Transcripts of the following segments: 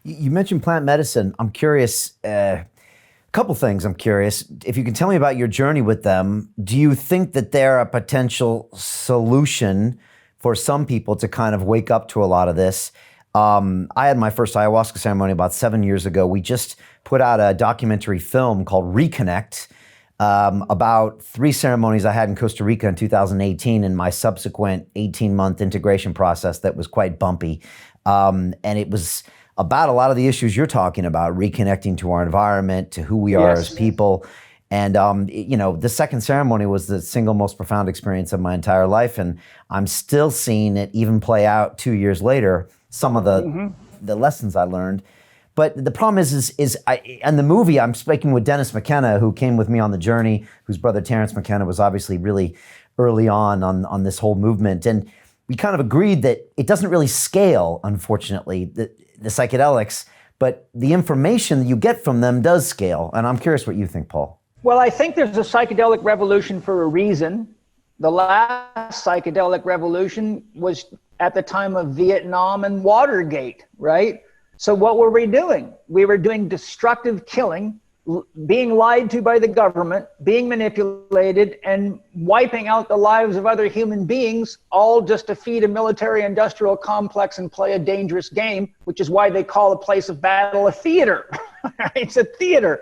You mentioned plant medicine. I'm curious, a couple things I'm curious. If you can tell me about your journey with them, do you think that they're a potential solution for some people to kind of wake up to a lot of this? I had my first ayahuasca ceremony about 7 years ago. We just put out a documentary film called Reconnect, about 3 ceremonies I had in Costa Rica in 2018 and my subsequent 18-month integration process that was quite bumpy. And it was about a lot of the issues you're talking about, reconnecting to our environment, to who we are as people. And, the second ceremony was the single most profound experience of my entire life. And I'm still seeing it even play out 2 years later, some of the lessons I learned. But the problem is in the movie, I'm speaking with Dennis McKenna, who came with me on the journey, whose brother Terrence McKenna was obviously really early on this whole movement. And we kind of agreed that it doesn't really scale, unfortunately, the psychedelics, but the information that you get from them does scale. And I'm curious what you think, Paul. Well, I think there's a psychedelic revolution for a reason. The last psychedelic revolution was at the time of Vietnam and Watergate, right? So what were we doing? We were doing destructive killing, being lied to by the government, being manipulated, and wiping out the lives of other human beings, all just to feed a military-industrial complex and play a dangerous game, which is why they call a place of battle a theater. It's a theater,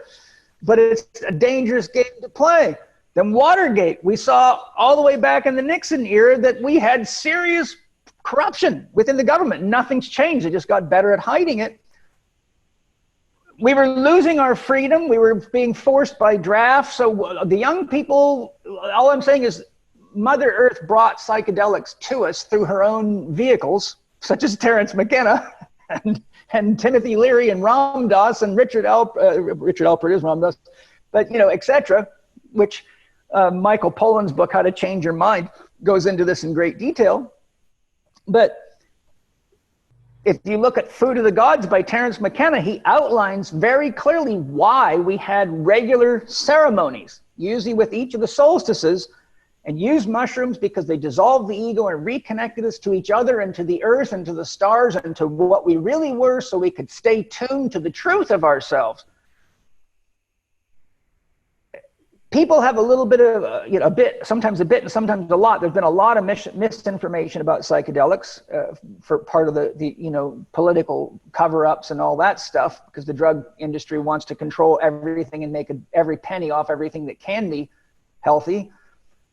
but it's a dangerous game to play. Then Watergate, we saw all the way back in the Nixon era that we had serious corruption within the government. Nothing's changed. They just got better at hiding it. We were losing our freedom. We were being forced by draft. So the young people, all I'm saying is Mother Earth brought psychedelics to us through her own vehicles, such as Terrence McKenna and Timothy Leary and Ram Dass and Richard Alpert is Ram Dass, but etc., which Michael Pollan's book, How to Change Your Mind, goes into this in great detail. But if you look at Food of the Gods by Terrence McKenna, he outlines very clearly why we had regular ceremonies, usually with each of the solstices, and used mushrooms because they dissolved the ego and reconnected us to each other and to the earth and to the stars and to what we really were, so we could stay tuned to the truth of ourselves. People have a little bit of, sometimes a bit and sometimes a lot. There's been a lot of misinformation about psychedelics for part of the political cover-ups and all that stuff, because the drug industry wants to control everything and make every penny off everything that can be healthy.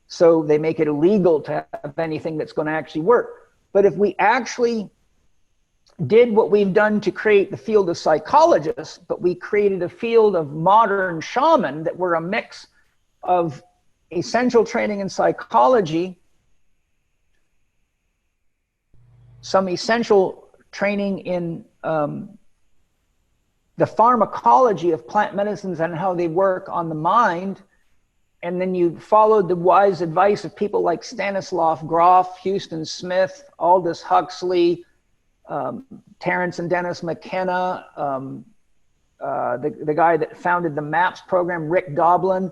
So they make it illegal to have anything that's going to actually work. But if we actually did what we've done to create the field of psychologists, but we created a field of modern shaman that were a mix of essential training in psychology, some essential training in the pharmacology of plant medicines and how they work on the mind, and then you followed the wise advice of people like Stanislav Grof, Houston Smith, Aldous Huxley, Terrence and Dennis McKenna, the guy that founded the MAPS program, Rick Doblin.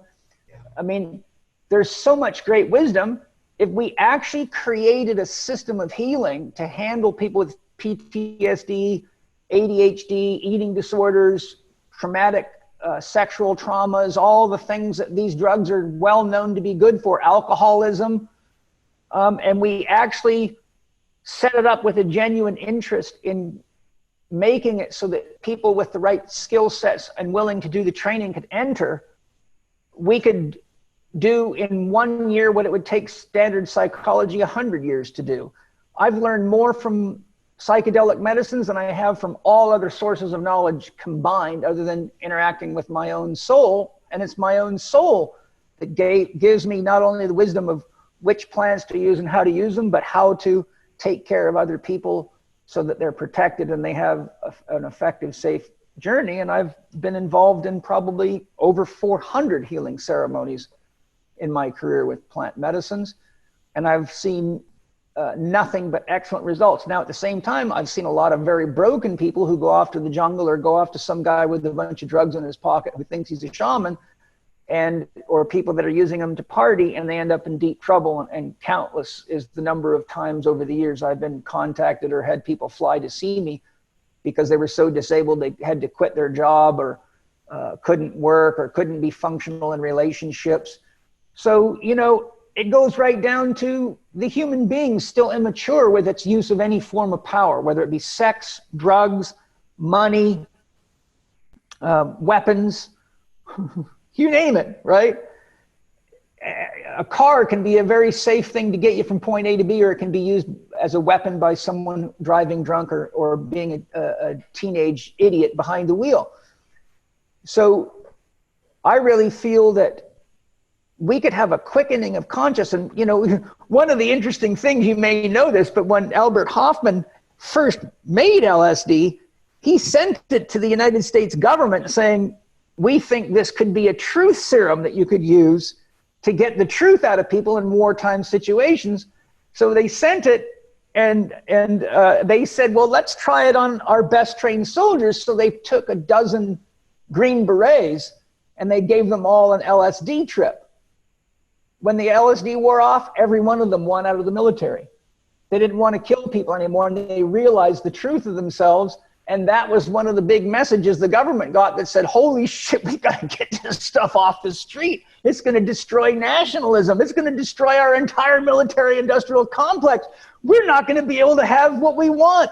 I mean, there's so much great wisdom. If we actually created a system of healing to handle people with PTSD, ADHD, eating disorders, traumatic sexual traumas, all the things that these drugs are well known to be good for, alcoholism, and we actually set it up with a genuine interest in making it so that people with the right skill sets and willing to do the training could enter, we could do in 1 year what it would take standard psychology 100 years to do. I've learned more from psychedelic medicines than I have from all other sources of knowledge combined, other than interacting with my own soul. And it's my own soul that gives me not only the wisdom of which plants to use and how to use them, but how to take care of other people so that they're protected and they have an effective, safe journey. And I've been involved in probably over 400 healing ceremonies in my career with plant medicines. And I've seen nothing but excellent results. Now, at the same time, I've seen a lot of very broken people who go off to the jungle or go off to some guy with a bunch of drugs in his pocket who thinks he's a shaman, or people that are using them to party, and they end up in deep trouble. And countless is the number of times over the years I've been contacted or had people fly to see me because they were so disabled they had to quit their job, or couldn't work, or couldn't be functional in relationships. So, it goes right down to the human being still immature with its use of any form of power, whether it be sex, drugs, money, weapons, you name it, right? A car can be a very safe thing to get you from point A to B, or it can be used as a weapon by someone driving drunk, or being a teenage idiot behind the wheel. So I really feel that we could have a quickening of consciousness. And, one of the interesting things, you may know this, but when Albert Hofmann first made LSD, he sent it to the United States government saying, we think this could be a truth serum that you could use to get the truth out of people in wartime situations. So they sent it, and they said, well, let's try it on our best trained soldiers. So they took a dozen Green Berets and they gave them all an LSD trip. When the LSD wore off, every one of them won out of the military. They didn't want to kill people anymore, and they realized the truth of themselves. And that was one of the big messages the government got, that said, holy shit, we got to get this stuff off the street. It's going to destroy nationalism. It's going to destroy our entire military industrial complex. We're not going to be able to have what we want.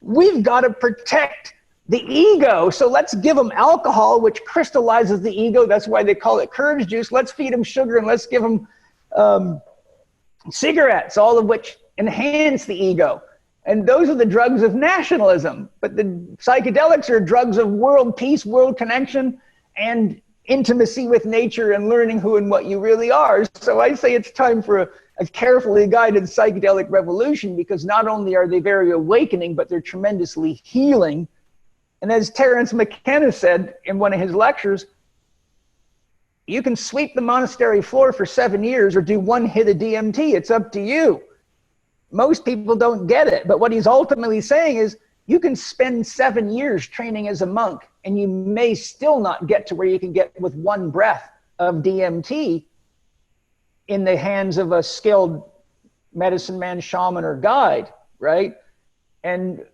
We've got to protect the ego. So let's give them alcohol, which crystallizes the ego. That's why they call it courage juice. Let's feed them sugar, and let's give them cigarettes, all of which enhance the ego. And those are the drugs of nationalism. But the psychedelics are drugs of world peace, world connection, and intimacy with nature, and learning who and what you really are. So I say it's time for a carefully guided psychedelic revolution, because not only are they very awakening, but they're tremendously healing. And as Terence McKenna said in one of his lectures, you can sweep the monastery floor for 7 years or do one hit of DMT. It's up to you. Most people don't get it. But what he's ultimately saying is, you can spend 7 years training as a monk, and you may still not get to where you can get with one breath of DMT in the hands of a skilled medicine man, shaman, or guide, right? And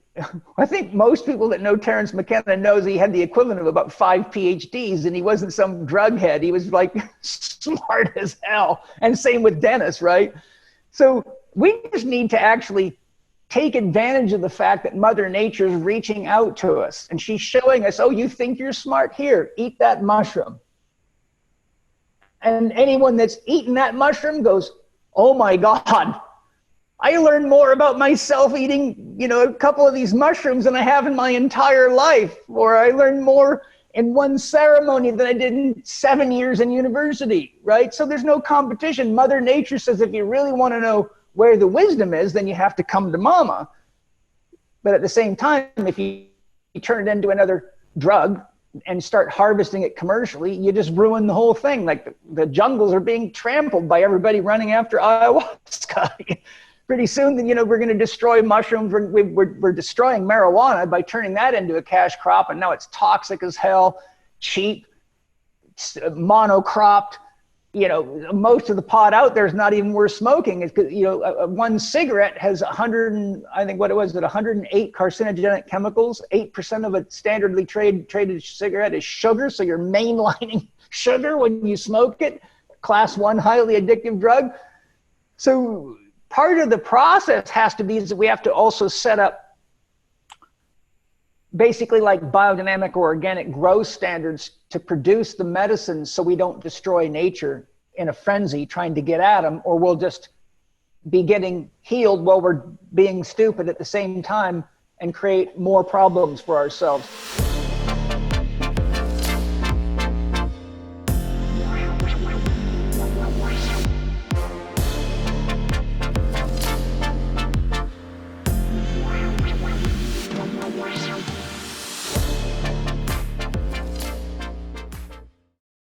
I think most people that know Terence McKenna knows he had the equivalent of about 5 PhDs, and he wasn't some drug head. He was like smart as hell. And same with Dennis, right? So we just need to actually take advantage of the fact that Mother Nature is reaching out to us, and she's showing us, oh, you think you're smart? Here, eat that mushroom. And anyone that's eaten that mushroom goes, oh my God, I learned more about myself eating, a couple of these mushrooms than I have in my entire life. Or I learned more in one ceremony than I did in 7 years in university, right? So there's no competition. Mother Nature says, if you really want to know where the wisdom is, then you have to come to mama. But at the same time, if you turn it into another drug and start harvesting it commercially, you just ruin the whole thing. Like the jungles are being trampled by everybody running after ayahuasca. Pretty soon, we're going to destroy mushrooms. We're destroying marijuana by turning that into a cash crop, and now it's toxic as hell, cheap, monocropped. Most of the pot out there is not even worth smoking. It's, one cigarette has 108 carcinogenic chemicals. 8% of a standardly traded cigarette is sugar, so you're mainlining sugar when you smoke it. Class 1 highly addictive drug. So part of the process has to be is that we have to also set up basically like biodynamic or organic growth standards to produce the medicines, so we don't destroy nature in a frenzy trying to get at them, or we'll just be getting healed while we're being stupid at the same time and create more problems for ourselves.